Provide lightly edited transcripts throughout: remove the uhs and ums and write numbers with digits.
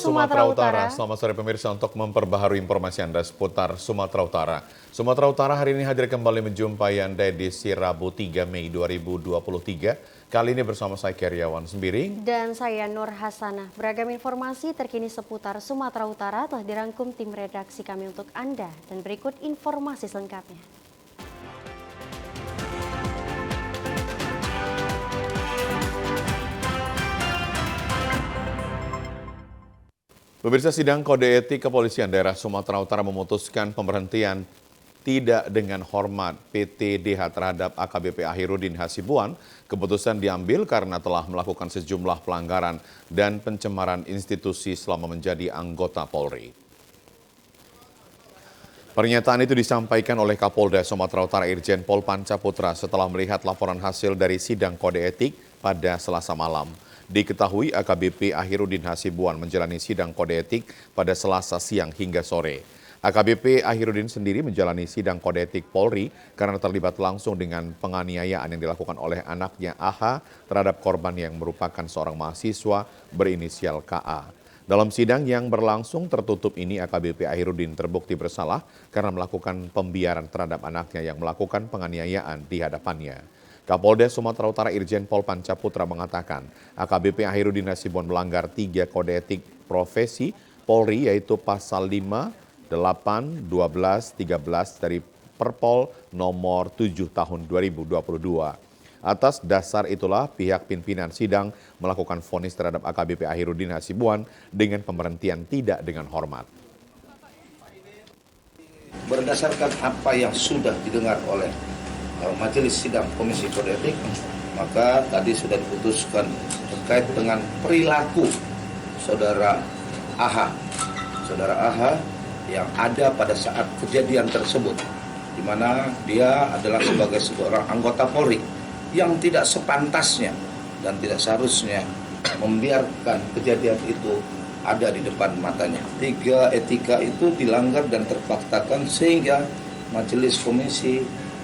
Sumatera Utara. Selamat sore pemirsa, untuk memperbaharui informasi Anda seputar Sumatera Utara. Sumatera Utara hari ini hadir kembali menjumpai Anda edisi Rabu 3 Mei 2023. Kali ini bersama saya Keriawan Sembiring. Dan saya Nur Hasanah. Beragam informasi terkini seputar Sumatera Utara telah dirangkum tim redaksi kami untuk Anda. Dan berikut informasi selengkapnya. Pemirsa, sidang kode etik Kepolisian Daerah Sumatera Utara memutuskan pemberhentian tidak dengan hormat PT-DH terhadap AKBP Akhirudin Hasibuan. Keputusan diambil karena telah melakukan sejumlah pelanggaran dan pencemaran institusi selama menjadi anggota Polri. Pernyataan itu disampaikan oleh Kapolda Sumatera Utara Irjen Pol Pancaputra setelah melihat laporan hasil dari sidang kode etik pada Selasa malam. Diketahui AKBP Akhirudin Hasibuan menjalani sidang kode etik pada Selasa siang hingga sore. AKBP Akhirudin sendiri menjalani sidang kode etik Polri karena terlibat langsung dengan penganiayaan yang dilakukan oleh anaknya AH terhadap korban yang merupakan seorang mahasiswa berinisial KA. Dalam sidang yang berlangsung tertutup ini, AKBP Akhirudin terbukti bersalah karena melakukan pembiaran terhadap anaknya yang melakukan penganiayaan di hadapannya. Kapolda Sumatera Utara Irjen Pol Pancaputra mengatakan AKBP Akhirudin Hasibuan melanggar 3 kode etik profesi Polri, yaitu pasal 5, 8, 12, 13 dari Perpol nomor 7 tahun 2022. Atas dasar itulah pihak pimpinan sidang melakukan vonis terhadap AKBP Akhirudin Hasibuan dengan pemberhentian tidak dengan hormat. Berdasarkan apa yang sudah didengar oleh Majelis Sidang Komisi Kode Etik, maka tadi sudah diputuskan terkait dengan perilaku Saudara AH. Saudara AH yang ada pada saat kejadian tersebut, di mana dia adalah sebagai seorang anggota Polri yang tidak sepantasnya dan tidak seharusnya membiarkan kejadian itu ada di depan matanya. 3 etika itu dilanggar dan terpaksakan sehingga Majelis Komisi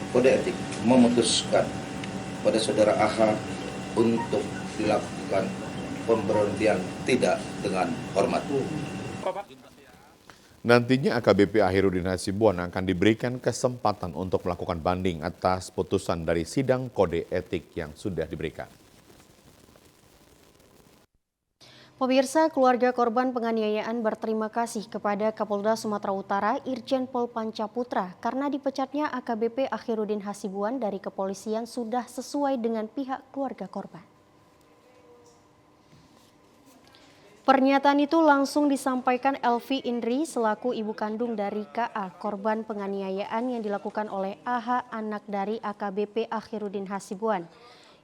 Kode Etik memutuskan pada Saudara AH untuk dilakukan pemberhentian tidak dengan hormat. Nantinya AKBP Akhirudin Hasibuan akan diberikan kesempatan untuk melakukan banding atas putusan dari sidang kode etik yang sudah diberikan. Pemirsa, keluarga korban penganiayaan berterima kasih kepada Kapolda Sumatera Utara Irjen Pol Pancaputra karena dipecatnya AKBP Akhirudin Hasibuan dari kepolisian sudah sesuai dengan pihak keluarga korban. Pernyataan itu langsung disampaikan Elvi Indri selaku ibu kandung dari KA, korban penganiayaan yang dilakukan oleh AH, anak dari AKBP Akhirudin Hasibuan.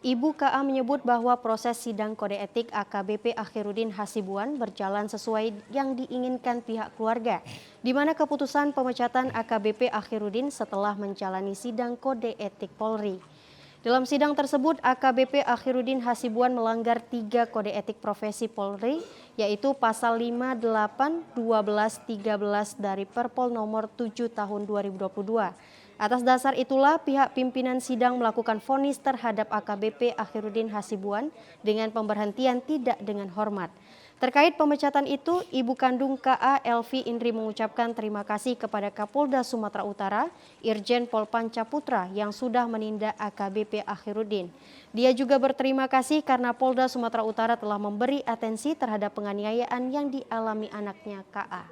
Ibu KA menyebut bahwa proses sidang kode etik AKBP Akhirudin Hasibuan berjalan sesuai yang diinginkan pihak keluarga, di mana keputusan pemecatan AKBP Akhirudin setelah menjalani sidang kode etik Polri. Dalam sidang tersebut, AKBP Akhirudin Hasibuan melanggar 3 kode etik profesi Polri, yaitu pasal 5, 8, 12, 13 dari Perpol nomor 7 tahun 2022. Atas dasar itulah pihak pimpinan sidang melakukan vonis terhadap AKBP Akhirudin Hasibuan dengan pemberhentian tidak dengan hormat. Terkait pemecatan itu, ibu kandung KA Elvi Indri mengucapkan terima kasih kepada Kapolda Sumatera Utara Irjen Pol Pancaputra yang sudah menindak AKBP Akhirudin. Dia juga berterima kasih karena Polda Sumatera Utara telah memberi atensi terhadap penganiayaan yang dialami anaknya KA.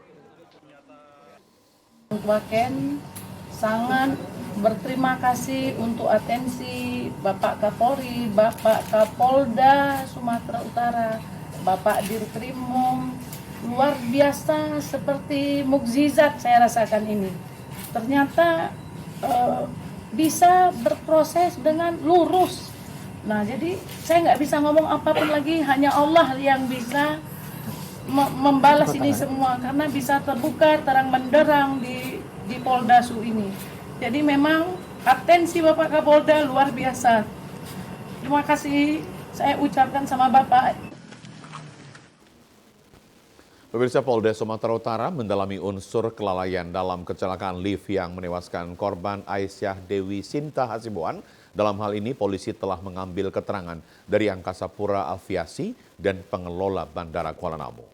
Sangat berterima kasih untuk atensi Bapak Kapolri, Bapak Kapolda Sumatera Utara, Bapak Dirkrimum. Luar biasa, seperti mukjizat saya rasakan ini. Ternyata bisa berproses dengan lurus. Nah, jadi saya nggak bisa ngomong apapun lagi, hanya Allah yang bisa membalas ini semua karena bisa terbuka terang benderang di Poldasu ini. Jadi memang atensi Bapak Kapolda luar biasa. Terima kasih saya ucapkan sama Bapak. Pemirsa, Polda Sumatera Utara mendalami unsur kelalaian dalam kecelakaan lift yang menewaskan korban Aisyah Dewi Sinta Hasibuan. Dalam hal ini, polisi telah mengambil keterangan dari Angkasa Pura Aviasi dan pengelola Bandara Kuala Namu.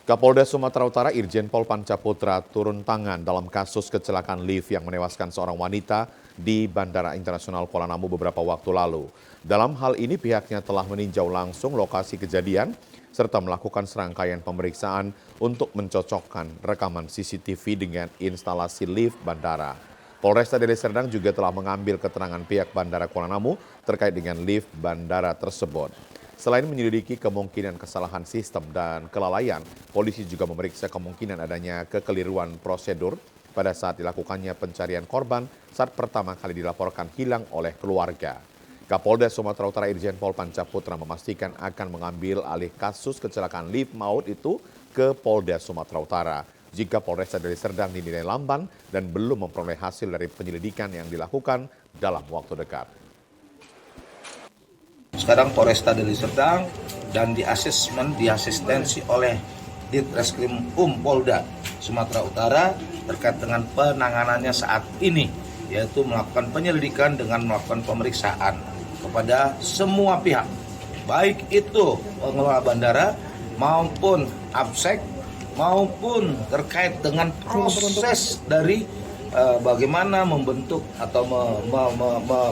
Kapolda Sumatera Utara Irjen Pol Panca Putra turun tangan dalam kasus kecelakaan lift yang menewaskan seorang wanita di Bandara Internasional Kuala Namu beberapa waktu lalu. Dalam hal ini pihaknya telah meninjau langsung lokasi kejadian serta melakukan serangkaian pemeriksaan untuk mencocokkan rekaman CCTV dengan instalasi lift bandara. Polresta Deli Serdang juga telah mengambil keterangan pihak Bandara Kuala Namu terkait dengan lift bandara tersebut. Selain menyelidiki kemungkinan kesalahan sistem dan kelalaian, polisi juga memeriksa kemungkinan adanya kekeliruan prosedur pada saat dilakukannya pencarian korban saat pertama kali dilaporkan hilang oleh keluarga. Kapolda Sumatera Utara Irjen Pol Panca Putra memastikan akan mengambil alih kasus kecelakaan lift maut itu ke Polda Sumatera Utara. Jika Polresta Deli Serdang dinilai lamban dan belum memperoleh hasil dari penyelidikan yang dilakukan dalam waktu dekat. Sekarang Polresta Deli Serdang dan diasistensi oleh Ditreskrim Polda Sumatera Utara terkait dengan penanganannya saat ini, yaitu melakukan penyelidikan dengan melakukan pemeriksaan kepada semua pihak, baik itu pengelola bandara maupun APSEC maupun terkait dengan proses dari bagaimana membentuk atau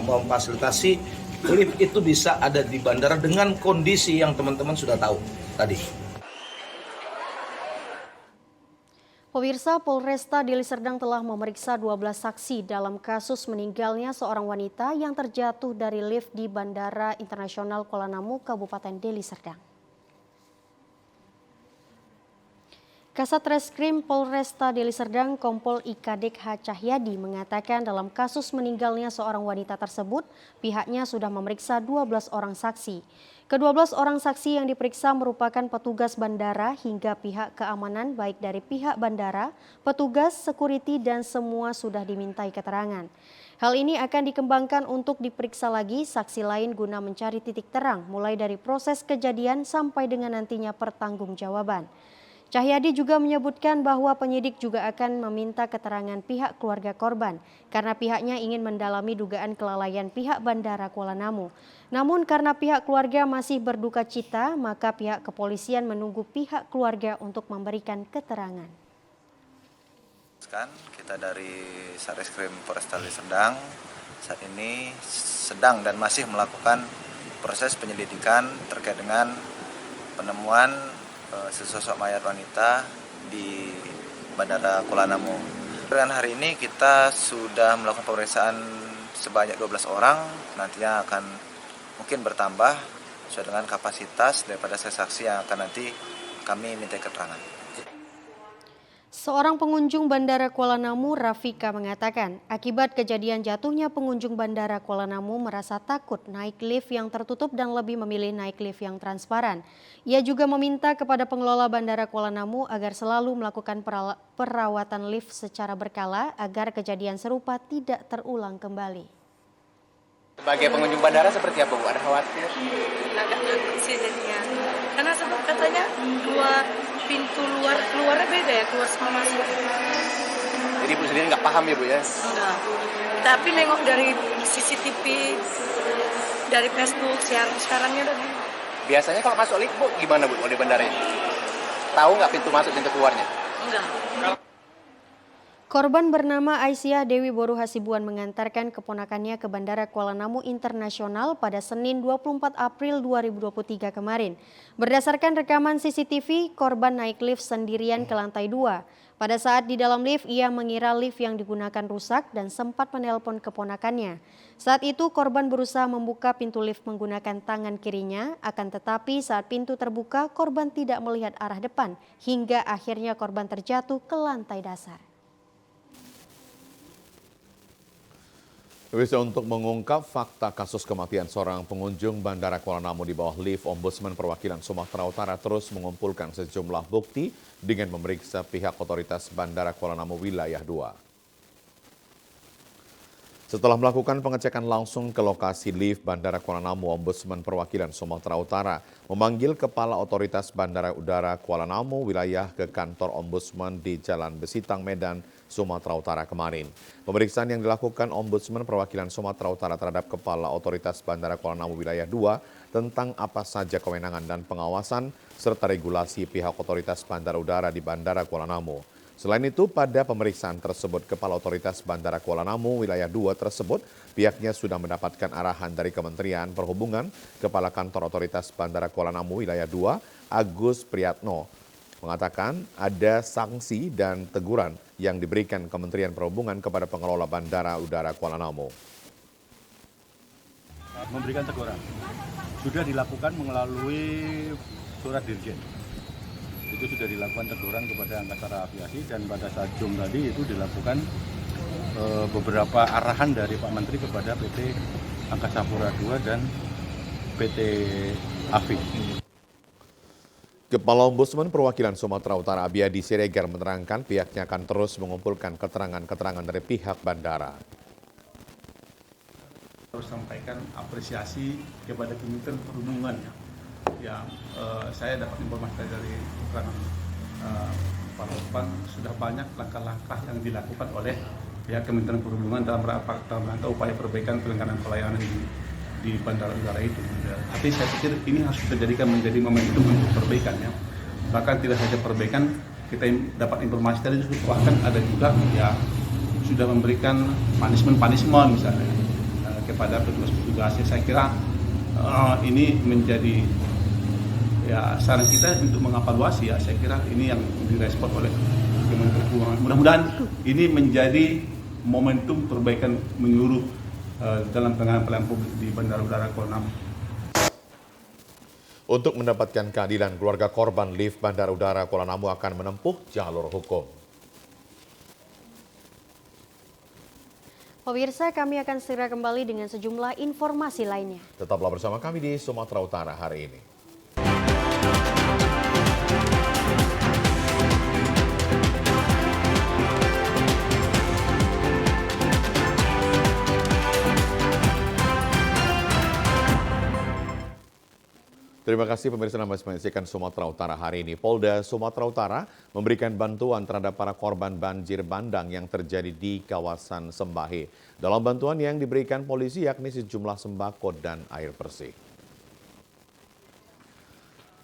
memfasilitasi lift itu bisa ada di bandara dengan kondisi yang teman-teman sudah tahu tadi. Pemirsa, Polresta Deli Serdang telah memeriksa 12 saksi dalam kasus meninggalnya seorang wanita yang terjatuh dari lift di Bandara Internasional Kuala Namu, Kabupaten Deli Serdang. Kasat Reskrim Polresta Deli Serdang Kompol Ikadek H. Cahyadi mengatakan dalam kasus meninggalnya seorang wanita tersebut, pihaknya sudah memeriksa 12 orang saksi. Ke-12 orang saksi yang diperiksa merupakan petugas bandara hingga pihak keamanan baik dari pihak bandara, petugas, security dan semua sudah dimintai keterangan. Hal ini akan dikembangkan untuk diperiksa lagi saksi lain guna mencari titik terang mulai dari proses kejadian sampai dengan nantinya pertanggungjawaban. Cahyadi juga menyebutkan bahwa penyidik juga akan meminta keterangan pihak keluarga korban karena pihaknya ingin mendalami dugaan kelalaian pihak Bandara Kuala Namu. Namun karena pihak keluarga masih berduka cita, maka pihak kepolisian menunggu pihak keluarga untuk memberikan keterangan. Kita dari Satreskrim Polresta Deli Serdang saat ini sedang dan masih melakukan proses penyelidikan terkait dengan penemuan sesosok mayat wanita di Bandara Kuala Namu. Dan hari ini kita sudah melakukan pemeriksaan sebanyak 12 orang, nantinya akan mungkin bertambah sesuai dengan kapasitas daripada saksi yang akan nanti kami minta keterangan. Seorang pengunjung Bandara Kuala Namu, Rafika, mengatakan akibat kejadian jatuhnya pengunjung Bandara Kuala Namu merasa takut naik lift yang tertutup dan lebih memilih naik lift yang transparan. Ia juga meminta kepada pengelola Bandara Kuala Namu agar selalu melakukan perawatan lift secara berkala agar kejadian serupa tidak terulang kembali. Sebagai pengunjung bandara seperti apa Bu? Ada khawatir? Agak takut sih jadinya. Karena sebab katanya dua pintu keluarnya beda ya, keluar sama masuk. Jadi Bu sendiri nggak paham ya Bu ya? Enggak. Tapi nengok dari CCTV, dari Facebook, sekarangnya udah. Biasanya kalau masuk lift Bu gimana Bu di bandara ini? Tahu nggak pintu masuk pintu keluarnya? Enggak. Korban bernama Aisyah Dewi Boru Hasibuan mengantarkan keponakannya ke Bandara Kuala Namu Internasional pada Senin 24 April 2023 kemarin. Berdasarkan rekaman CCTV, korban naik lift sendirian ke lantai 2. Pada saat di dalam lift, ia mengira lift yang digunakan rusak dan sempat menelpon keponakannya. Saat itu korban berusaha membuka pintu lift menggunakan tangan kirinya, akan tetapi saat pintu terbuka, korban tidak melihat arah depan, hingga akhirnya korban terjatuh ke lantai dasar. Bisa untuk mengungkap fakta kasus kematian seorang pengunjung Bandara Kuala Namu di bawah lift, Ombudsman Perwakilan Sumatera Utara terus mengumpulkan sejumlah bukti dengan memeriksa pihak otoritas Bandara Kuala Namu Wilayah 2. Setelah melakukan pengecekan langsung ke lokasi lift Bandara Kuala Namu, Ombudsman Perwakilan Sumatera Utara memanggil Kepala Otoritas Bandara Udara Kuala Namu Wilayah ke kantor Ombudsman di Jalan Besitang, Medan Sumatera Utara kemarin. Pemeriksaan yang dilakukan Ombudsman Perwakilan Sumatera Utara terhadap Kepala Otoritas Bandara Kuala Namu Wilayah 2 tentang apa saja kewenangan dan pengawasan serta regulasi pihak Otoritas Bandara Udara di Bandara Kuala Namu. Selain itu, pada pemeriksaan tersebut, Kepala Otoritas Bandara Kuala Namu Wilayah 2 tersebut, pihaknya sudah mendapatkan arahan dari Kementerian Perhubungan, Kepala Kantor Otoritas Bandara Kuala Namu Wilayah 2, Agus Priyatno, mengatakan ada sanksi dan teguran yang diberikan Kementerian Perhubungan kepada pengelola Bandara Udara Kuala Namu. Memberikan teguran sudah dilakukan melalui surat dirjen. Itu sudah dilakukan teguran kepada Angkasa Aviasi dan pada saat Jum tadi itu dilakukan beberapa arahan dari Pak Menteri kepada PT Angkasa Pura II dan PT AVI. Kepala Ombudsman Perwakilan Sumatera Utara Abiyadi Siregar menerangkan pihaknya akan terus mengumpulkan keterangan-keterangan dari pihak bandara. Harus sampaikan apresiasi kepada Kementerian Perhubungan yang saya dapat informasi dari keterangan Pak Lotpan sudah banyak langkah-langkah yang dilakukan oleh pihak Kementerian Perhubungan dalam rangka upaya perbaikan penyelenggaraan pelayanan di bandara udara itu. Tapi saya pikir ini harus kita jadikan menjadi momentum untuk perbaikan ya. Bahkan tidak saja perbaikan, kita dapat informasi tadi bahkan ada juga ya sudah memberikan punishment misalnya kepada petugas-petugasnya. Saya kira ini menjadi ya saran kita untuk mengevaluasi ya. Saya kira ini yang direspon oleh Kementerian Perhubungan. Mudah-mudahan ini menjadi momentum perbaikan menyeluruh dalam pelayanan publik di Bandara Udara Kuala Namu. Untuk mendapatkan keadilan, keluarga korban lift Bandara Udara Kuala Namu akan menempuh jalur hukum. Pemirsa, kami akan segera kembali dengan sejumlah informasi lainnya. Tetaplah bersama kami di Sumatera Utara hari ini. Terima kasih pemirsa yang masih menyaksikan Sumatera Utara hari ini. Polda Sumatera Utara memberikan bantuan terhadap para korban banjir bandang yang terjadi di kawasan Sembahe. Dalam bantuan yang diberikan polisi yakni sejumlah sembako dan air bersih.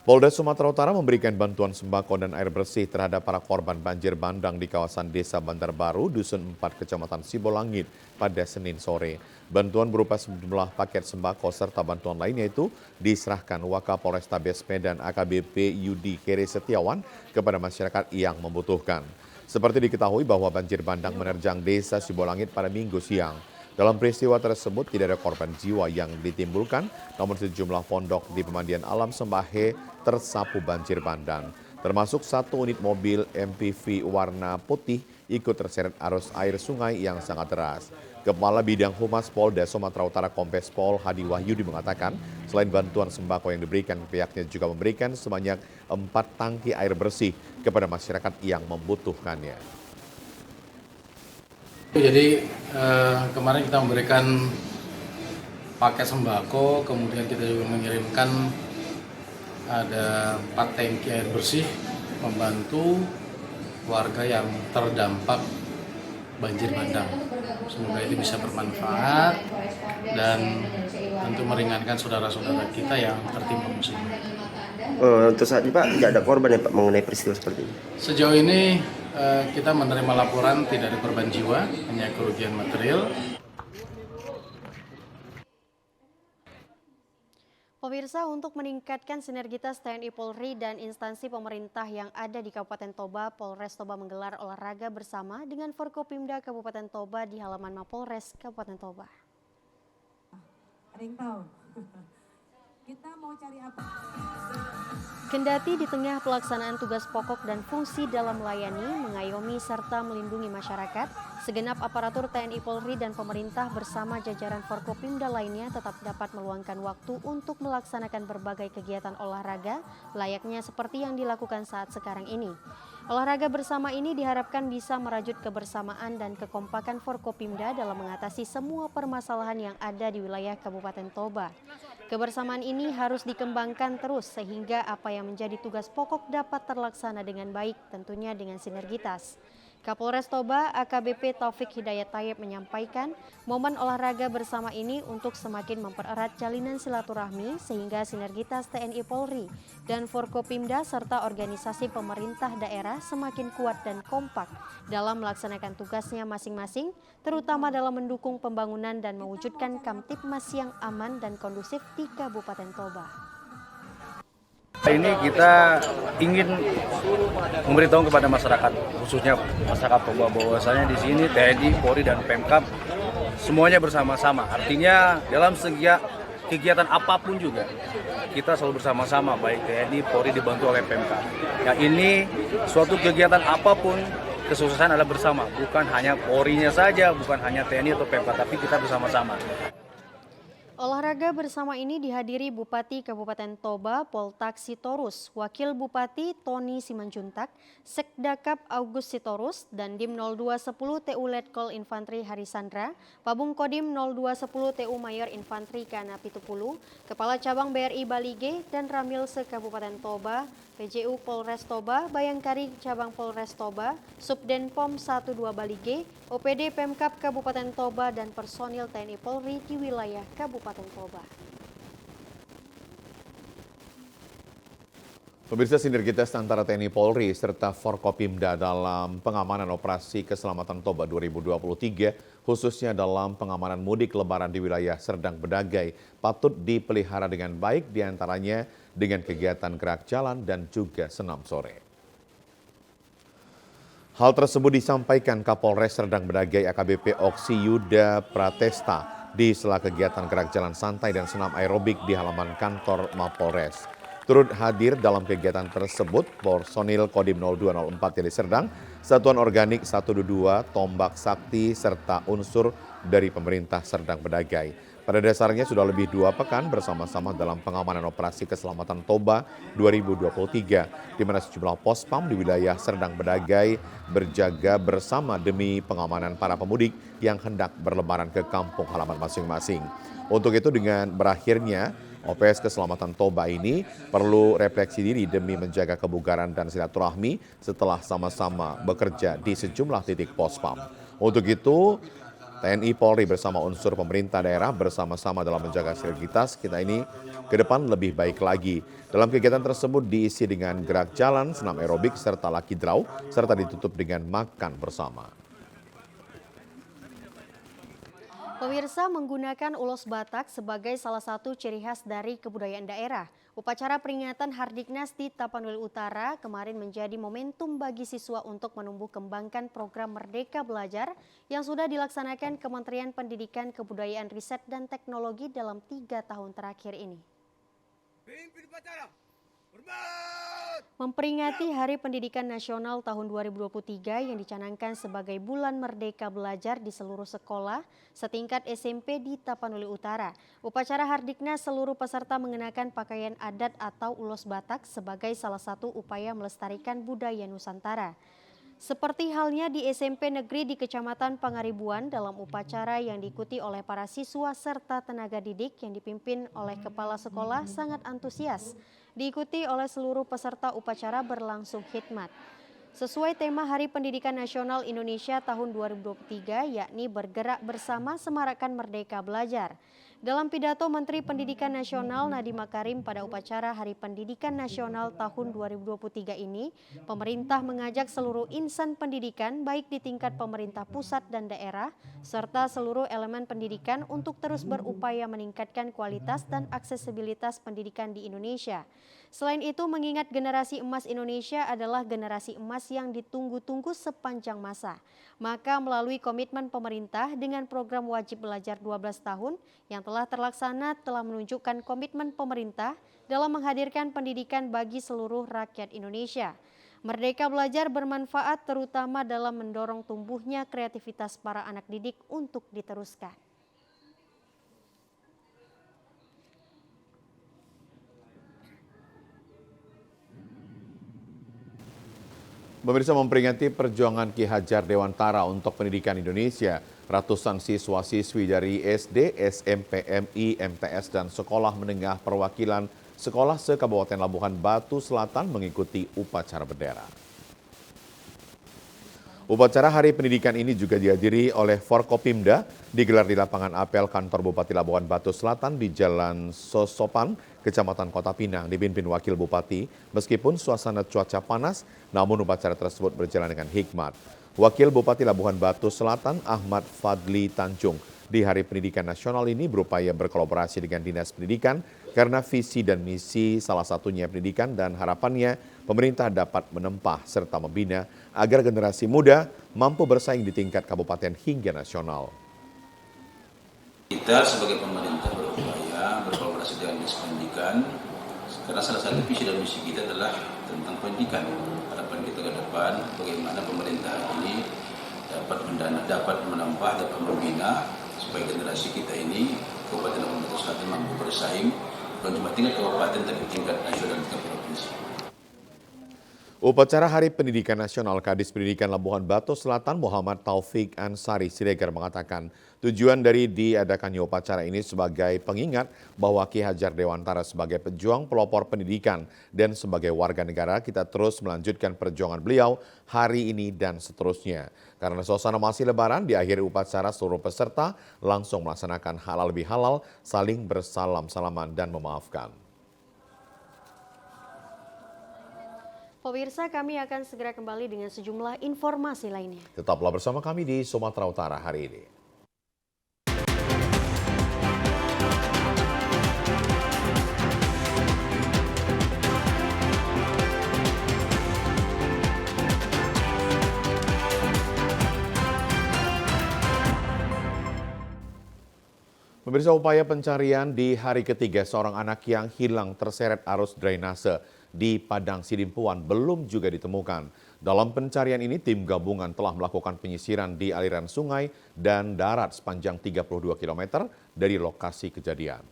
Polda Sumatera Utara memberikan bantuan sembako dan air bersih terhadap para korban banjir bandang di kawasan Desa Bandar Baru, Dusun 4, Kecamatan Sibolangit pada Senin sore. Bantuan berupa sejumlah paket sembako serta bantuan lainnya itu diserahkan Wakapolrestabes Medan AKBP Yudi Kere Setiawan kepada masyarakat yang membutuhkan. Seperti diketahui bahwa banjir bandang menerjang Desa Sibolangit pada Minggu siang. Dalam peristiwa tersebut tidak ada korban jiwa yang ditimbulkan, namun sejumlah pondok di pemandian alam Sembahe tersapu banjir bandang. Termasuk satu unit mobil MPV warna putih ikut terseret arus air sungai yang sangat deras. Kepala Bidang Humas Polda Sumatera Utara Kombes Pol Hadi Wahyudi mengatakan, selain bantuan sembako yang diberikan, pihaknya juga memberikan sebanyak 4 tangki air bersih kepada masyarakat yang membutuhkannya. Jadi kemarin kita memberikan paket sembako, kemudian kita juga mengirimkan ada 4 tangki air bersih membantu warga yang terdampak banjir bandang. Semoga itu bisa bermanfaat dan tentu meringankan saudara-saudara kita yang tertimpa musibah. Untuk saat ini Pak, tidak ada korban ya Pak mengenai peristiwa seperti ini? Sejauh ini kita menerima laporan tidak ada korban jiwa, hanya kerugian material. Pemirsa, untuk meningkatkan sinergitas TNI Polri dan instansi pemerintah yang ada di Kabupaten Toba, Polres Toba menggelar olahraga bersama dengan Forkopimda Kabupaten Toba di halaman Mapolres Kabupaten Toba. Ada yang tahu? Kita mau cari apa? Kendati di tengah pelaksanaan tugas pokok dan fungsi dalam melayani, mengayomi serta melindungi masyarakat, segenap aparatur TNI Polri dan pemerintah bersama jajaran Forkopimda lainnya tetap dapat meluangkan waktu untuk melaksanakan berbagai kegiatan olahraga layaknya seperti yang dilakukan saat sekarang ini. Olahraga bersama ini diharapkan bisa merajut kebersamaan dan kekompakan Forkopimda dalam mengatasi semua permasalahan yang ada di wilayah Kabupaten Toba. Kebersamaan ini harus dikembangkan terus sehingga apa yang menjadi tugas pokok dapat terlaksana dengan baik, tentunya dengan sinergitas. Kapolres Toba AKBP Taufik Hidayat Tayyip menyampaikan momen olahraga bersama ini untuk semakin mempererat jalinan silaturahmi sehingga sinergitas TNI Polri dan Forkopimda serta organisasi pemerintah daerah semakin kuat dan kompak dalam melaksanakan tugasnya masing-masing, terutama dalam mendukung pembangunan dan mewujudkan Kamtibmas yang aman dan kondusif di Kabupaten Toba. Ini kita ingin memberitahu kepada masyarakat, khususnya masyarakat Toba, bahwasanya di sini TNI, Polri, dan Pemkab semuanya bersama-sama. Artinya dalam setiap kegiatan apapun juga kita selalu bersama-sama, baik TNI, Polri dibantu oleh Pemkab. Ya, ini suatu kegiatan apapun kesuksesan adalah bersama, bukan hanya Polri-nya saja, bukan hanya TNI atau Pemkab, tapi kita bersama-sama. Olahraga bersama ini dihadiri Bupati Kabupaten Toba Poltak Sitorus, Wakil Bupati Tony Simanjuntak, Sekdakap August Sitorus, dan Dim 0210 TU Letkol Infantri Harisandra, Pabung Kodim 0210 TU Mayor Infantri Kana Pitupulu, Kepala Cabang BRI Balige dan Ramil se-Kabupaten Toba, PJU Polres Toba, Bayangkari Cabang Polres Toba, Subdenpom 12 Balige, OPD Pemkab Kabupaten Toba, dan personil TNI Polri di wilayah Kabupaten Toba. Pemirsa, sinergitas antara TNI Polri serta Forkopimda dalam pengamanan operasi keselamatan Toba 2023, khususnya dalam pengamanan mudik lebaran di wilayah Serdang Bedagai, patut dipelihara dengan baik, diantaranya dengan kegiatan gerak jalan dan juga senam sore. Hal tersebut disampaikan Kapolres Serdang Bedagai AKBP Oksi Yuda Pratesta di sela kegiatan gerak jalan santai dan senam aerobik di halaman kantor Mapolres. Turut hadir dalam kegiatan tersebut personil Kodim 0204 Deli Serdang, Satuan Organik 122, Tombak Sakti, serta unsur dari pemerintah Serdang Bedagai. Pada dasarnya sudah lebih 2 pekan bersama-sama dalam pengamanan operasi keselamatan Toba 2023, di mana sejumlah pospam di wilayah Serdang Bedagai berjaga bersama demi pengamanan para pemudik yang hendak berlebaran ke kampung halaman masing-masing. Untuk itu, dengan berakhirnya OPS Keselamatan Toba ini perlu refleksi diri demi menjaga kebugaran dan silaturahmi setelah sama-sama bekerja di sejumlah titik pospam. Untuk itu, TNI Polri bersama unsur pemerintah daerah bersama-sama dalam menjaga sinergitas kita ini ke depan lebih baik lagi. Dalam kegiatan tersebut diisi dengan gerak jalan, senam aerobik, serta laki draw, serta ditutup dengan makan bersama. Pemirsa, menggunakan ulos Batak sebagai salah satu ciri khas dari kebudayaan daerah. Upacara peringatan Hardiknas di Tapanuli Utara kemarin menjadi momentum bagi siswa untuk menumbuh kembangkan program Merdeka Belajar yang sudah dilaksanakan Kementerian Pendidikan, Kebudayaan, Riset, dan Teknologi dalam 3 tahun terakhir ini. Memperingati Hari Pendidikan Nasional tahun 2023 yang dicanangkan sebagai Bulan Merdeka Belajar di seluruh sekolah setingkat SMP di Tapanuli Utara. Upacara Hardiknas seluruh peserta mengenakan pakaian adat atau ulos Batak sebagai salah satu upaya melestarikan budaya Nusantara. Seperti halnya di SMP Negeri di Kecamatan Pangaribuan, dalam upacara yang diikuti oleh para siswa serta tenaga didik yang dipimpin oleh kepala sekolah sangat antusias. Diikuti oleh seluruh peserta upacara berlangsung khidmat. Sesuai tema Hari Pendidikan Nasional Indonesia tahun 2023, yakni bergerak bersama semarakkan Merdeka Belajar. Dalam pidato Menteri Pendidikan Nasional Nadiem Makarim pada upacara Hari Pendidikan Nasional tahun 2023 ini, pemerintah mengajak seluruh insan pendidikan baik di tingkat pemerintah pusat dan daerah, serta seluruh elemen pendidikan untuk terus berupaya meningkatkan kualitas dan aksesibilitas pendidikan di Indonesia. Selain itu, mengingat generasi emas Indonesia adalah generasi emas yang ditunggu-tunggu sepanjang masa. Maka melalui komitmen pemerintah dengan program wajib belajar 12 tahun yang telah terlaksana telah menunjukkan komitmen pemerintah dalam menghadirkan pendidikan bagi seluruh rakyat Indonesia. Merdeka Belajar bermanfaat terutama dalam mendorong tumbuhnya kreativitas para anak didik untuk diteruskan. Pemirsa, memperingati perjuangan Ki Hajar Dewantara untuk pendidikan Indonesia, ratusan siswa-siswi dari SD, SMP, MI, MTS, dan sekolah menengah perwakilan sekolah se-Kabupaten Labuhan Batu Selatan mengikuti upacara bendera. Upacara Hari Pendidikan ini juga dihadiri oleh Forkopimda, digelar di lapangan apel kantor Bupati Labuhan Batu Selatan di Jalan Sosopan, Kecamatan Kota Pinang, dipimpin Wakil Bupati. Meskipun suasana cuaca panas, namun upacara tersebut berjalan dengan hikmat. Wakil Bupati Labuhan Batu Selatan, Ahmad Fadli Tanjung, di Hari Pendidikan Nasional ini berupaya berkolaborasi dengan Dinas Pendidikan karena visi dan misi salah satunya pendidikan dan harapannya pemerintah dapat menempah serta membina agar generasi muda mampu bersaing di tingkat kabupaten hingga nasional. Kita sebagai pemerintah berupaya berkolaborasi dengan Dinas Pendidikan karena salah satu visi dan misi kita adalah tentang pendidikan. Harapan kita ke depan bagaimana pemerintah ini dapat menambah, dapat membina supaya generasi kita ini Kabupaten Labuhan Batu Selatan mampu bersaing bukan cuma tingkat kabupaten tapi tingkat nasional dan tingkat provinsi. Upacara Hari Pendidikan Nasional Kadis Pendidikan Labuhan Batu Selatan Muhammad Taufik Ansari Siregar mengatakan tujuan dari diadakannya upacara ini sebagai pengingat bahwa Ki Hajar Dewantara sebagai pejuang pelopor pendidikan dan sebagai warga negara kita terus melanjutkan perjuangan beliau hari ini dan seterusnya. Karena suasana masih lebaran, di akhir upacara seluruh peserta langsung melaksanakan halal lebih halal, saling bersalam-salaman dan memaafkan. Pemirsa, kami akan segera kembali dengan sejumlah informasi lainnya. Tetaplah bersama kami di Sumatera Utara hari ini. Pemirsa, upaya pencarian di hari ketiga seorang anak yang hilang terseret arus drainase di Padang Sidimpuan belum juga ditemukan. Dalam pencarian ini, tim gabungan telah melakukan penyisiran di aliran sungai dan darat sepanjang 32 km dari lokasi kejadian.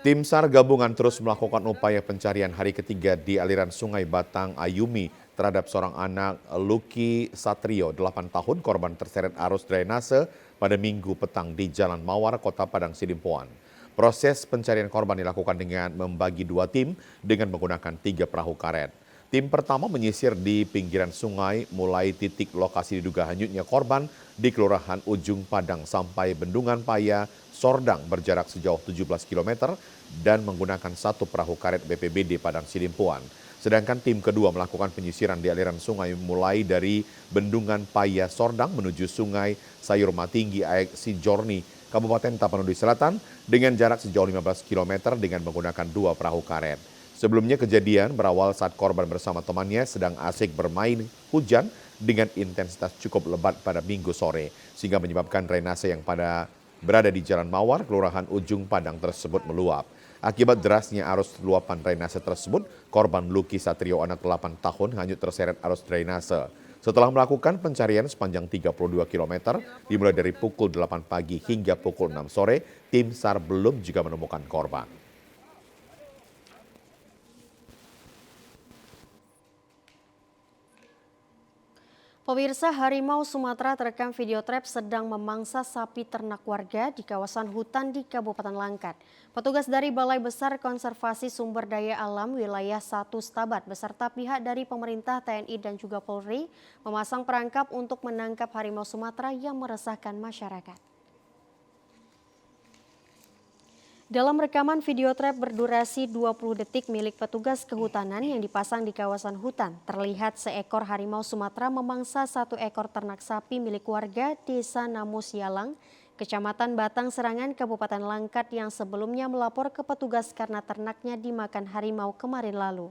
Tim SAR gabungan terus melakukan upaya pencarian hari ketiga di aliran sungai Batang Ayumi terhadap seorang anak Lucky Satrio, 8 tahun, korban terseret arus drainase pada Minggu petang di Jalan Mawar, Kota Padang Sidimpuan. Proses pencarian korban dilakukan dengan membagi dua tim dengan menggunakan 3 perahu karet. Tim pertama menyisir di pinggiran sungai mulai titik lokasi diduga hanyutnya korban di Kelurahan Ujung Padang sampai Bendungan Paya, Sordang berjarak sejauh 17 km dan menggunakan 1 perahu karet BPBD Padang Sidimpuan. Sedangkan tim kedua melakukan penyisiran di aliran sungai mulai dari Bendungan Paya Sordang menuju Sungai Sayur Matinggi Aek Sijorni, Kabupaten Tapanuli Selatan dengan jarak sejauh 15 km dengan menggunakan 2 perahu karet. Sebelumnya kejadian berawal saat korban bersama temannya sedang asik bermain hujan dengan intensitas cukup lebat pada Minggu sore sehingga menyebabkan drainase yang berada di Jalan Mawar, Kelurahan Ujung Padang tersebut meluap. Akibat derasnya arus luapan drainase tersebut, korban Lucky Satrio anak 8 tahun hanyut terseret arus drainase. Setelah melakukan pencarian sepanjang 32 km, dimulai dari pukul 8 pagi hingga pukul 6 sore, tim SAR belum juga menemukan korban. Pemirsa, harimau Sumatera terekam video trap sedang memangsa sapi ternak warga di kawasan hutan di Kabupaten Langkat. Petugas dari Balai Besar Konservasi Sumber Daya Alam Wilayah 1 Stabat beserta pihak dari pemerintah, TNI dan juga Polri memasang perangkap untuk menangkap harimau Sumatera yang meresahkan masyarakat. Dalam rekaman video trap berdurasi 20 detik milik petugas kehutanan yang dipasang di kawasan hutan, terlihat seekor harimau Sumatera memangsa 1 ekor ternak sapi milik warga Desa Namus Yalang, Kecamatan Batang Serangan, Kabupaten Langkat yang sebelumnya melapor ke petugas karena ternaknya dimakan harimau kemarin lalu.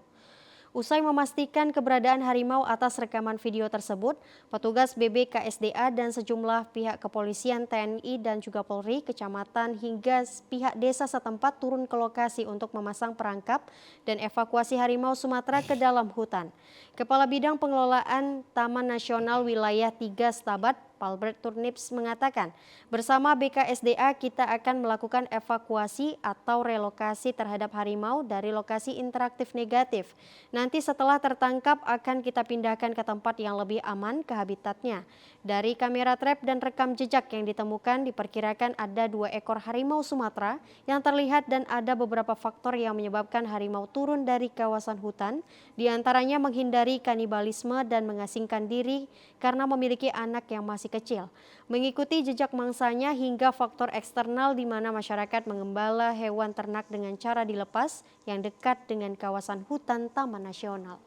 Usai memastikan keberadaan harimau atas rekaman video tersebut, petugas BBKSDA dan sejumlah pihak kepolisian, TNI dan juga Polri, kecamatan hingga pihak desa setempat turun ke lokasi untuk memasang perangkap dan evakuasi harimau Sumatera ke dalam hutan. Kepala Bidang Pengelolaan Taman Nasional Wilayah 3 Stabat, Palbert Turnips mengatakan, bersama BKSDA kita akan melakukan evakuasi atau relokasi terhadap harimau dari lokasi interaktif negatif. Nanti setelah tertangkap akan kita pindahkan ke tempat yang lebih aman ke habitatnya. Dari kamera trap dan rekam jejak yang ditemukan diperkirakan ada 2 ekor harimau Sumatera yang terlihat dan ada beberapa faktor yang menyebabkan harimau turun dari kawasan hutan, diantaranya menghindari kanibalisme dan mengasingkan diri karena memiliki anak yang masih kecil. Mengikuti jejak mangsanya hingga faktor eksternal di mana masyarakat mengembala hewan ternak dengan cara dilepas yang dekat dengan kawasan hutan Taman Nasional.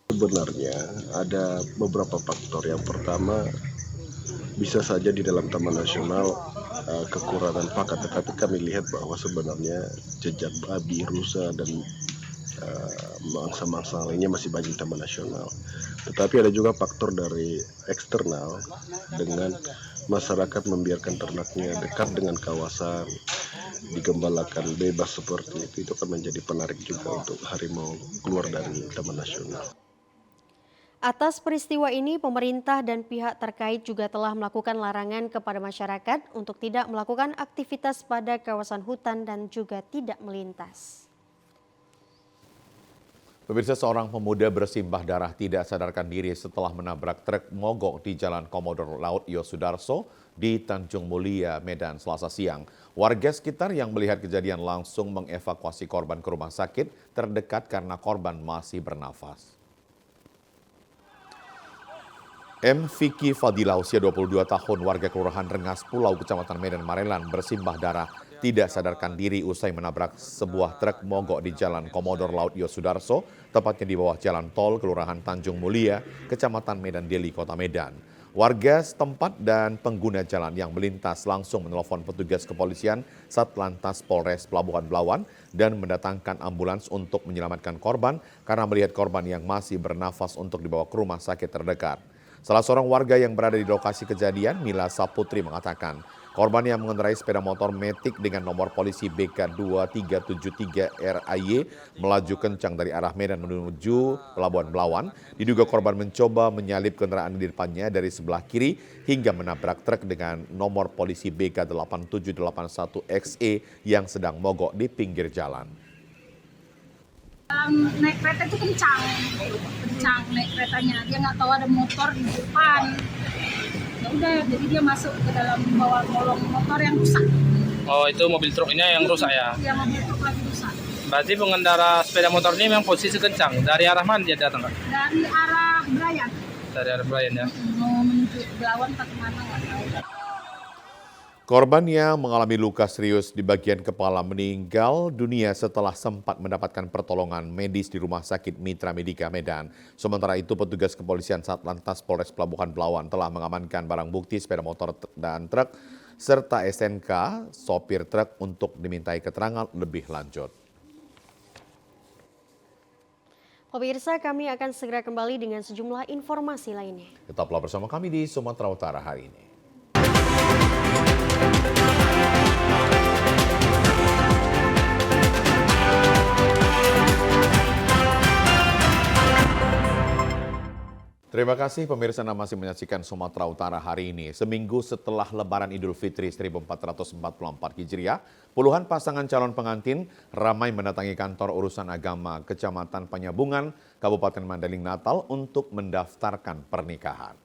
Sebenarnya ada beberapa faktor. Yang pertama, bisa saja di dalam Taman Nasional kekurangan pakan, tetapi kami lihat bahwa sebenarnya jejak babi, rusa, dan mangsa-mangsa lainnya masih banyak di Taman Nasional. Tetapi ada juga faktor dari eksternal dengan masyarakat membiarkan ternaknya dekat dengan kawasan, digembalakan bebas seperti itu akan menjadi penarik juga untuk harimau keluar dari Taman Nasional. Atas peristiwa ini, pemerintah dan pihak terkait juga telah melakukan larangan kepada masyarakat untuk tidak melakukan aktivitas pada kawasan hutan dan juga tidak melintas. Pemirsa, seorang pemuda bersimbah darah tidak sadarkan diri setelah menabrak truk mogok di Jalan Komodor Laut Yosudarso di Tanjung Mulia, Medan, Selasa siang. Warga sekitar yang melihat kejadian langsung mengevakuasi korban ke rumah sakit terdekat karena korban masih bernafas. M. Vicky Fadila, usia 22 tahun, warga Kelurahan Rengas Pulau, Kecamatan Medan Marelan, bersimbah darah tidak sadarkan diri usai menabrak sebuah truk mogok di Jalan Komodor Laut Yosudarso, tepatnya di bawah jalan tol Kelurahan Tanjung Mulia, Kecamatan Medan Deli, Kota Medan. Warga setempat dan pengguna jalan yang melintas langsung menelpon petugas kepolisian Satlantas Polres Pelabuhan Belawan dan mendatangkan ambulans untuk menyelamatkan korban karena melihat korban yang masih bernafas untuk dibawa ke rumah sakit terdekat. Salah seorang warga yang berada di lokasi kejadian, Mila Saputri, mengatakan korban yang mengendarai sepeda motor Matic dengan nomor polisi BK2373 RAY melaju kencang dari arah Medan menuju Pelabuhan Belawan. Diduga korban mencoba menyalip kendaraan di depannya dari sebelah kiri hingga menabrak truk dengan nomor polisi BK8781XE yang sedang mogok di pinggir jalan. Naik kereta itu kencang naik keretanya, dia nggak tahu ada motor di depan. Ya udah, jadi dia masuk ke dalam bawah kolong motor yang rusak. Oh, itu mobil truknya yang rusak ya? Iya, mobil truk lagi rusak. Berarti pengendara sepeda motor ini memang posisi kencang. Dari arah mana dia datang, Kak? Dari arah Belayan. Dari arah Belayan ya? Mau menuju Belawan ke mana nggak tahu. Korban yang mengalami luka serius di bagian kepala meninggal dunia setelah sempat mendapatkan pertolongan medis di Rumah Sakit Mitra Medika Medan. Sementara itu, petugas kepolisian Satlantas Polres Pelabuhan Belawan telah mengamankan barang bukti sepeda motor dan truk serta SNK sopir truk untuk dimintai keterangan lebih lanjut. Pemirsa, kami akan segera kembali dengan sejumlah informasi lainnya. Tetaplah bersama kami di Sumatera Utara hari ini. Terima kasih pemirsa Anda masih menyaksikan Sumatera Utara hari ini. Seminggu setelah Lebaran Idul Fitri 1444 Hijriah, puluhan pasangan calon pengantin ramai mendatangi kantor urusan agama Kecamatan Penyambungan, Kabupaten Mandailing Natal untuk mendaftarkan pernikahan.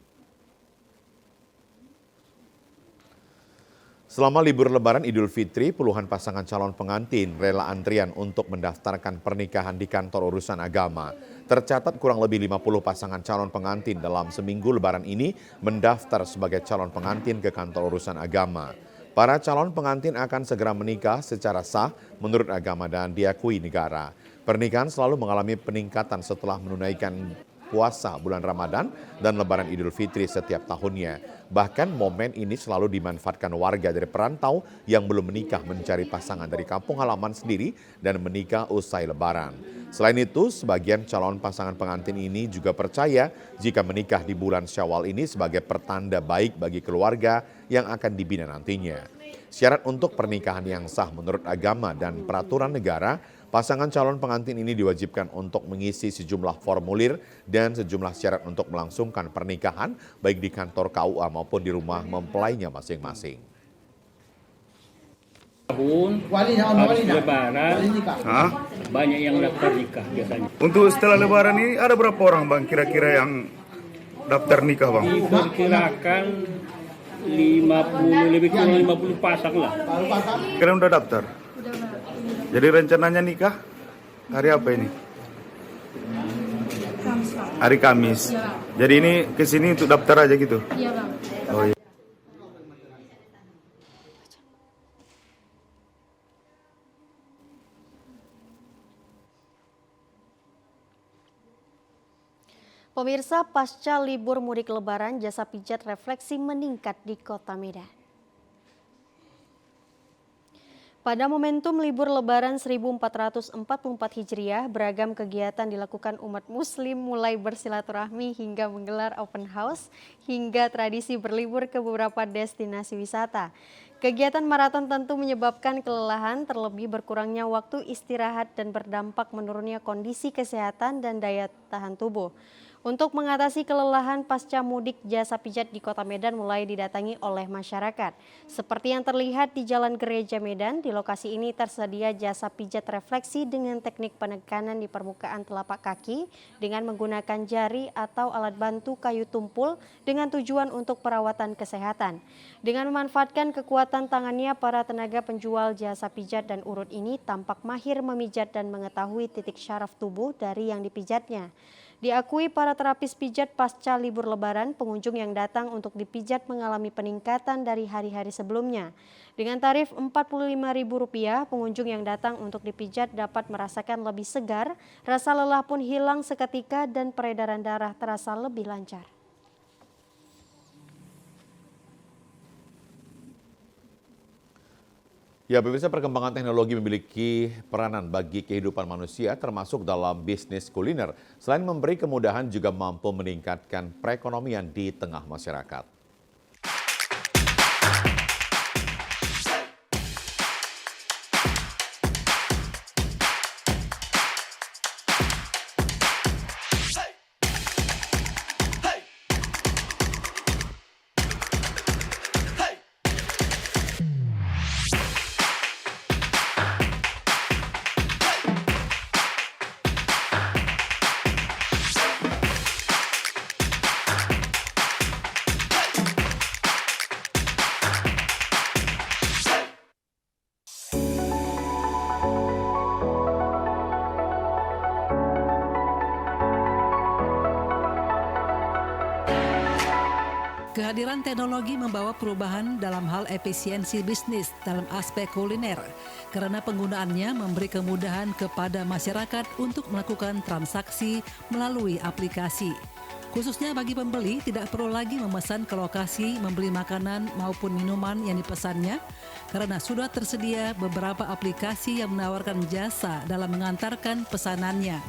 Selama libur Lebaran Idul Fitri, puluhan pasangan calon pengantin rela antrian untuk mendaftarkan pernikahan di kantor urusan agama. Tercatat kurang lebih 50 pasangan calon pengantin dalam seminggu Lebaran ini mendaftar sebagai calon pengantin ke kantor urusan agama. Para calon pengantin akan segera menikah secara sah menurut agama dan diakui negara. Pernikahan selalu mengalami peningkatan setelah menunaikan puasa bulan Ramadan dan Lebaran Idul Fitri setiap tahunnya. Bahkan momen ini selalu dimanfaatkan warga dari perantau yang belum menikah mencari pasangan dari kampung halaman sendiri dan menikah usai Lebaran. Selain itu, sebagian calon pasangan pengantin ini juga percaya jika menikah di bulan Syawal ini sebagai pertanda baik bagi keluarga yang akan dibina nantinya. Syarat untuk pernikahan yang sah menurut agama dan peraturan negara, Pasangan calon pengantin ini diwajibkan untuk mengisi sejumlah formulir dan sejumlah syarat untuk melangsungkan pernikahan baik di kantor KUA maupun di rumah mempelainya masing-masing. Habis lebaran, banyak yang daftar nikah biasanya. Untuk setelah lebaran ini ada berapa orang bang kira-kira yang daftar nikah bang? Diperkirakan 50, lebih kurang 50 pasang lah. Kalian udah daftar? Jadi rencananya nikah hari apa ini? Hari Kamis. Jadi ini kesini untuk daftar aja gitu? Iya bang. Oh, iya. Pemirsa, pasca libur mudik lebaran, jasa pijat refleksi meningkat di Kota Medan. Pada momentum libur lebaran 1444 Hijriah, beragam kegiatan dilakukan umat muslim mulai bersilaturahmi hingga menggelar open house, hingga tradisi berlibur ke beberapa destinasi wisata. Kegiatan maraton tentu menyebabkan kelelahan, terlebih berkurangnya waktu istirahat dan berdampak menurunnya kondisi kesehatan dan daya tahan tubuh. Untuk mengatasi kelelahan pasca mudik, jasa pijat di Kota Medan mulai didatangi oleh masyarakat. Seperti yang terlihat di Jalan Gereja Medan, di lokasi ini tersedia jasa pijat refleksi dengan teknik penekanan di permukaan telapak kaki dengan menggunakan jari atau alat bantu kayu tumpul dengan tujuan untuk perawatan kesehatan. Dengan memanfaatkan kekuatan tangannya, para tenaga penjual jasa pijat dan urut ini tampak mahir memijat dan mengetahui titik syaraf tubuh dari yang dipijatnya. Diakui para terapis pijat pasca libur lebaran, pengunjung yang datang untuk dipijat mengalami peningkatan dari hari-hari sebelumnya. Dengan tarif Rp45.000, pengunjung yang datang untuk dipijat dapat merasakan lebih segar, rasa lelah pun hilang seketika dan peredaran darah terasa lebih lancar. Ya, pemirsa, perkembangan teknologi memiliki peranan bagi kehidupan manusia termasuk dalam bisnis kuliner. Selain memberi kemudahan juga mampu meningkatkan perekonomian di tengah masyarakat. Kehadiran teknologi membawa perubahan dalam hal efisiensi bisnis dalam aspek kuliner, karena penggunaannya memberi kemudahan kepada masyarakat untuk melakukan transaksi melalui aplikasi. Khususnya bagi pembeli, tidak perlu lagi memesan ke lokasi membeli makanan maupun minuman yang dipesannya, karena sudah tersedia beberapa aplikasi yang menawarkan jasa dalam mengantarkan pesanannya.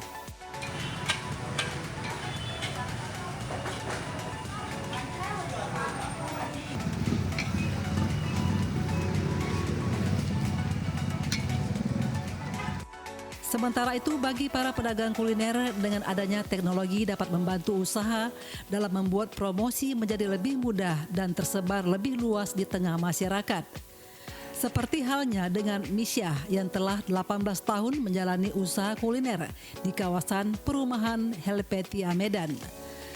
Sementara itu, bagi para pedagang kuliner, dengan adanya teknologi dapat membantu usaha dalam membuat promosi menjadi lebih mudah dan tersebar lebih luas di tengah masyarakat. Seperti halnya dengan Misyah yang telah 18 tahun menjalani usaha kuliner di kawasan perumahan Helvetia Medan.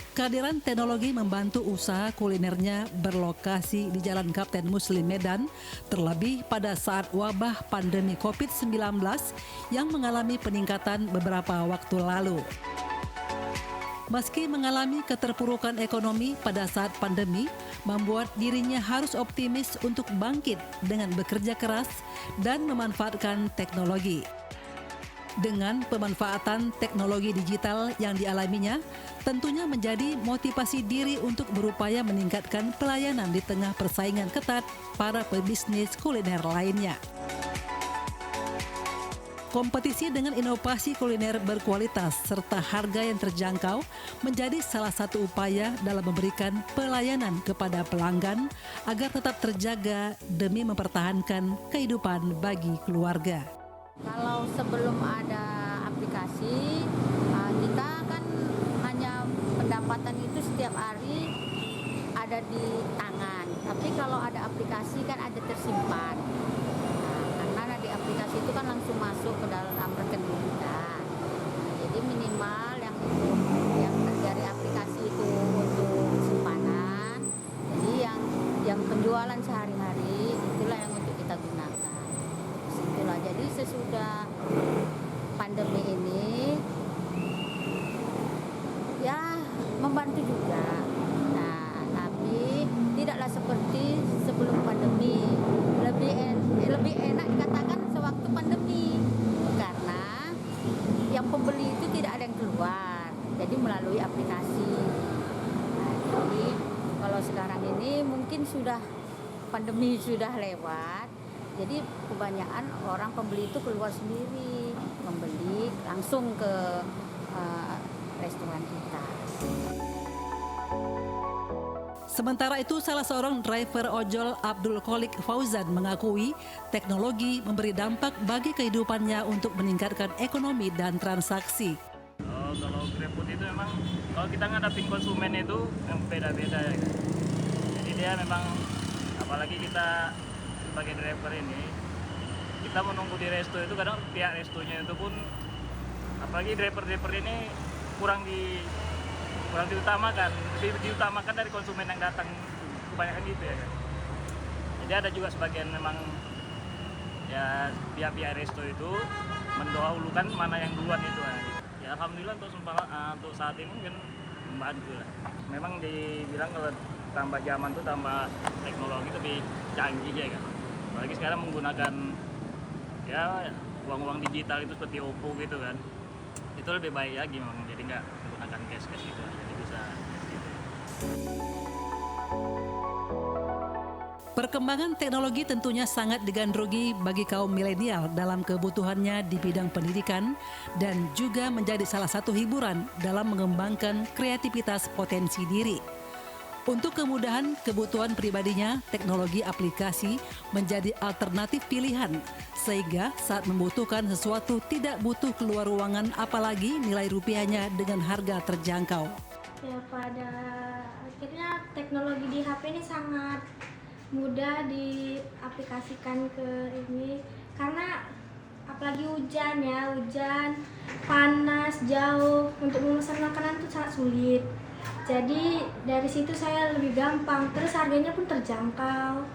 Kehadiran teknologi membantu usaha kulinernya berlokasi di Jalan Kapten Muslim Medan, terlebih pada saat wabah pandemi COVID-19 yang mengalami peningkatan beberapa waktu lalu. Meski mengalami keterpurukan ekonomi pada saat pandemi, membuat dirinya harus optimis untuk bangkit dengan bekerja keras dan memanfaatkan teknologi. Dengan pemanfaatan teknologi digital yang dialaminya, tentunya menjadi motivasi diri untuk berupaya meningkatkan pelayanan di tengah persaingan ketat para pebisnis kuliner lainnya. Kompetisi dengan inovasi kuliner berkualitas serta harga yang terjangkau menjadi salah satu upaya dalam memberikan pelayanan kepada pelanggan agar tetap terjaga demi mempertahankan kehidupan bagi keluarga. Kalau sebelum ada aplikasi, kita kan hanya pendapatan itu setiap hari ada di tangan. Tapi kalau ada aplikasi kan ada tersimpan. Karena di aplikasi itu kan langsung masuk ke dalam rekening kita. Jadi minimal yang dari aplikasi itu untuk simpanan. Jadi yang penjualan sehari-hari itulah yang untuk kita gunakan. Itulah. Jadi sesudah pandemi ini ya membantu juga. Nah, tapi tidaklah seperti sebelum pandemi. Lebih enak dikatakan sewaktu pandemi karena yang pembeli itu tidak ada yang keluar. Jadi melalui aplikasi. Nah, jadi kalau sekarang ini mungkin pandemi sudah lewat. Jadi kebanyakan orang pembeli itu keluar sendiri, membeli langsung ke restoran kita. Sementara itu, salah seorang driver ojol Abdul Kholik Fauzan mengakui teknologi memberi dampak bagi kehidupannya untuk meningkatkan ekonomi dan transaksi. Kalau GrabFood itu memang kalau kita ngadapin konsumen itu yang beda-beda ya kan. Jadi dia memang apalagi kita sebagai driver ini kita menunggu di resto itu kadang pihak restonya itu pun apalagi driver ini kurang diutamakan, lebih diutamakan dari konsumen yang datang kebanyakan gitu ya kan. Jadi ada juga sebagian memang ya pihak resto itu mendahulukan mana yang duluan itu kan. Ya alhamdulillah untuk saat ini mungkin membantu lah. Memang dibilang kalau tambah zaman tuh tambah teknologi lebih canggih ya kan. Apalagi sekarang menggunakan ya uang digital itu seperti OVO gitu kan. Itu lebih baik lagi memang, jadi nggak menggunakan cash gitu, jadi bisa gitu. Perkembangan teknologi tentunya sangat digandrungi bagi kaum milenial dalam kebutuhannya di bidang pendidikan dan juga menjadi salah satu hiburan dalam mengembangkan kreativitas potensi diri. Untuk kemudahan kebutuhan pribadinya, teknologi aplikasi menjadi alternatif pilihan, sehingga saat membutuhkan sesuatu tidak butuh keluar ruangan apalagi nilai rupiahnya dengan harga terjangkau. Ya, pada akhirnya teknologi di HP ini sangat mudah diaplikasikan ke ini karena apalagi hujan, panas, jauh, untuk memesan makanan itu sangat sulit. Jadi dari situ saya lebih gampang, terus harganya pun terjangkau.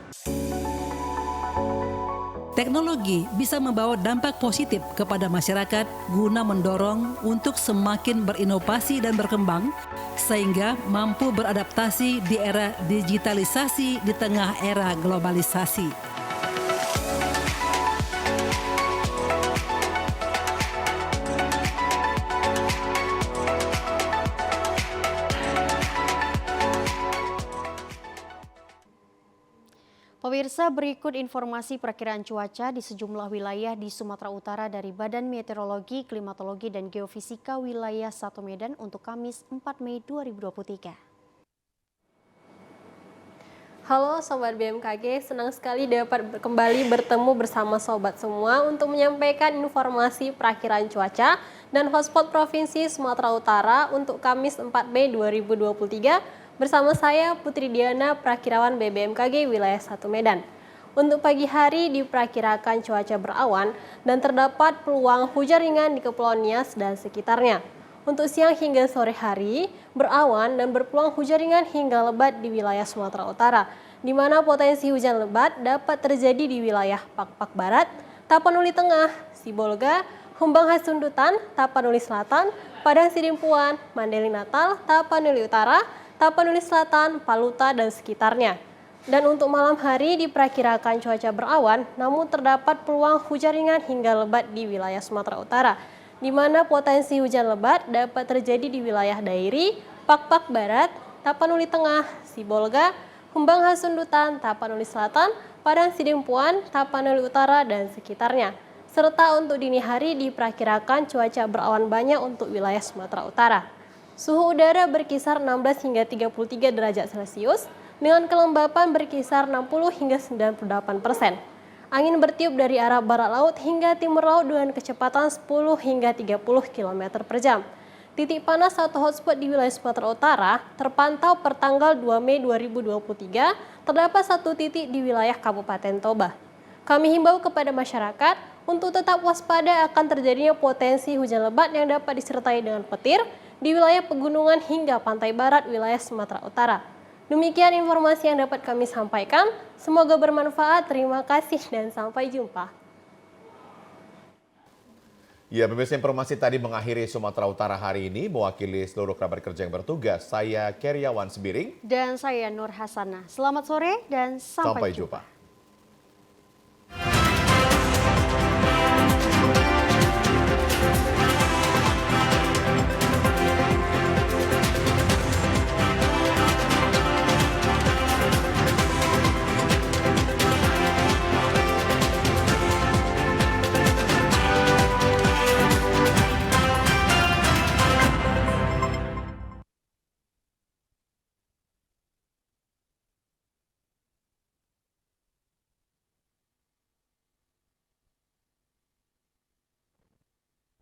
Teknologi bisa membawa dampak positif kepada masyarakat guna mendorong untuk semakin berinovasi dan berkembang sehingga mampu beradaptasi di era digitalisasi di tengah era globalisasi. Pemirsa, berikut informasi perakiraan cuaca di sejumlah wilayah di Sumatera Utara dari Badan Meteorologi, Klimatologi, dan Geofisika Wilayah 1 Medan untuk Kamis 4 Mei 2023. Halo Sobat BMKG, senang sekali dapat kembali bertemu bersama Sobat semua untuk menyampaikan informasi perakiraan cuaca dan hotspot Provinsi Sumatera Utara untuk Kamis 4 Mei 2023. Bersama saya Putri Diana, Prakirawan BBMKG Wilayah 1 Medan. Untuk pagi hari diperkirakan cuaca berawan dan terdapat peluang hujan ringan di Kepulauan Nias dan sekitarnya. Untuk siang hingga sore hari berawan dan berpeluang hujan ringan hingga lebat di wilayah Sumatera Utara, di mana potensi hujan lebat dapat terjadi di wilayah Pakpak Barat, Tapanuli Tengah, Sibolga, Humbang Hasundutan, Tapanuli Selatan, Padang Sidimpuan, Mandeli Natal, Tapanuli Utara, Tapanuli Selatan, Paluta, dan sekitarnya. Dan untuk malam hari diperkirakan cuaca berawan, namun terdapat peluang hujan ringan hingga lebat di wilayah Sumatera Utara, di mana potensi hujan lebat dapat terjadi di wilayah Dairi, Pakpak Barat, Tapanuli Tengah, Sibolga, Humbang Hasundutan, Tapanuli Selatan, Padang Sidimpuan, Tapanuli Utara, dan sekitarnya. Serta untuk dini hari diperkirakan cuaca berawan banyak untuk wilayah Sumatera Utara. Suhu udara berkisar 16 hingga 33 derajat Celcius dengan kelembapan berkisar 60 hingga 98%. Angin bertiup dari arah barat laut hingga timur laut dengan kecepatan 10 hingga 30 km per jam. Titik panas atau hotspot di wilayah Sumatera Utara terpantau per tanggal 2 Mei 2023 terdapat 1 titik di wilayah Kabupaten Toba. Kami himbau kepada masyarakat untuk tetap waspada akan terjadinya potensi hujan lebat yang dapat disertai dengan petir di wilayah pegunungan hingga pantai barat wilayah Sumatera Utara. Demikian informasi yang dapat kami sampaikan. Semoga bermanfaat. Terima kasih dan sampai jumpa. Ya, pemirsa, informasi tadi mengakhiri Sumatera Utara hari ini. Mewakili seluruh kerabat kerja yang bertugas, saya Keriawan Sebiring. Dan saya Nur Hasanah. Selamat sore dan sampai jumpa.